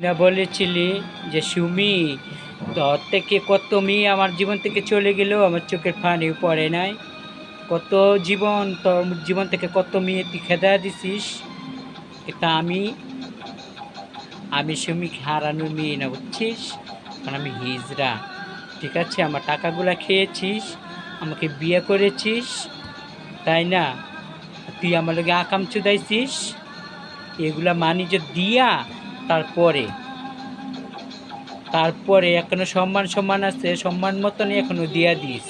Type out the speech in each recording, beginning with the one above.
না বলেছিলি যে সুমি, তোর থেকে কত মেয়ে আমার জীবন থেকে চলে গেল, আমার চোখের পানিও পড়ে নাই। কত জীবন, তোর জীবন থেকে কত মেয়ে তুই খেদা দিছিস। এটা আমি আমি সুমিকে হারানোর মেয়ে না, বুঝছিস? কারণ আমি হিজড়া। ঠিক আছে, আমার টাকাগুলা খেয়েছিস, আমাকে বিয়ে করেছিস, তাই না? তুই আমার লগে আকাম চুদাইছিস, এগুলা মানি যে দিয়া তারপরে তারপরে এখনো সম্মান সম্মান আছে, সম্মান মতনই এখনো দিয়া দিস।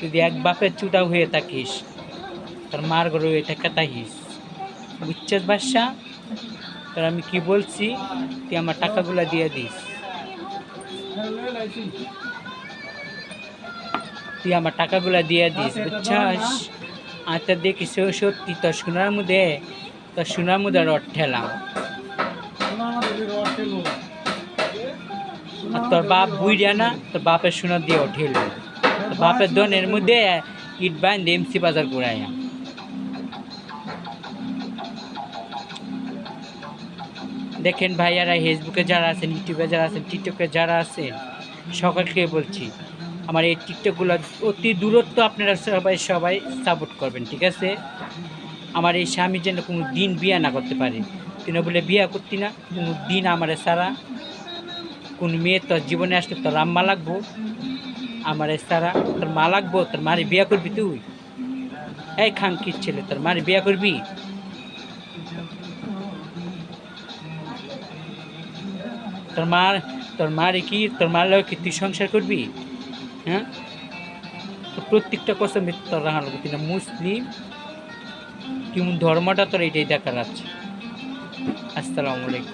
যদি এক বাপের চুটা হয়ে থাকিস, তোর মার ঘরে হয়ে থাকা তাহিস, বুঝছিস বাদশা? তোর আমি কি বলছি, তুই আমার টাকাগুলা দিয়ে দিস। তুই আমার টাকাগুলা দিয়ে দিস, বুঝছাস? আচ্ছা দেখিস সত্যি তোর সোনার মধ্যে রড ঠেলাম। আর তোর বাপ বুইড়া না, তোর বাপের সোনা দিয়ে উঠেল। তোর বাপের দনের মধ্যে ইট বাইন এমসি বাজার ঘুরাইয়া। দেখেন ভাইয়ারা, ফেসবুকে যারা আছেন, ইউটিউবে যারা আছেন, টিকটকে যারা আছেন, সকলকে বলছি আমার এই টিকটকগুলো অতি দূরত্ব আপনারা সবাই সবাই সাপোর্ট করবেন, ঠিক আছে? আমার এই স্বামী যেন কোনো দিন বিয়া না করতে পারে। তুই না বলে বিয়া করতি না, কোনো দিন আমারে সারা কোন মেয়ে তোর জীবনে আসলে তোর আম্মা লাগবো, আমার সারা তোর মা লাগবো? তোর মারে বিয়া করবি তুই? এই খাঙ্কির ছেলে, তোর মারে বিয়া করবি? তোর মার তোর মারে কি, তোর মার লাগে কি তুই সংসার করবি? হ্যাঁ, প্রত্যেকটা কসম তোর রাখা লাগবে। তুই না মুসলিম, কেমন ধর্মটা তোর এটাই দেখার আছে। আসসালামু আলাইকুম।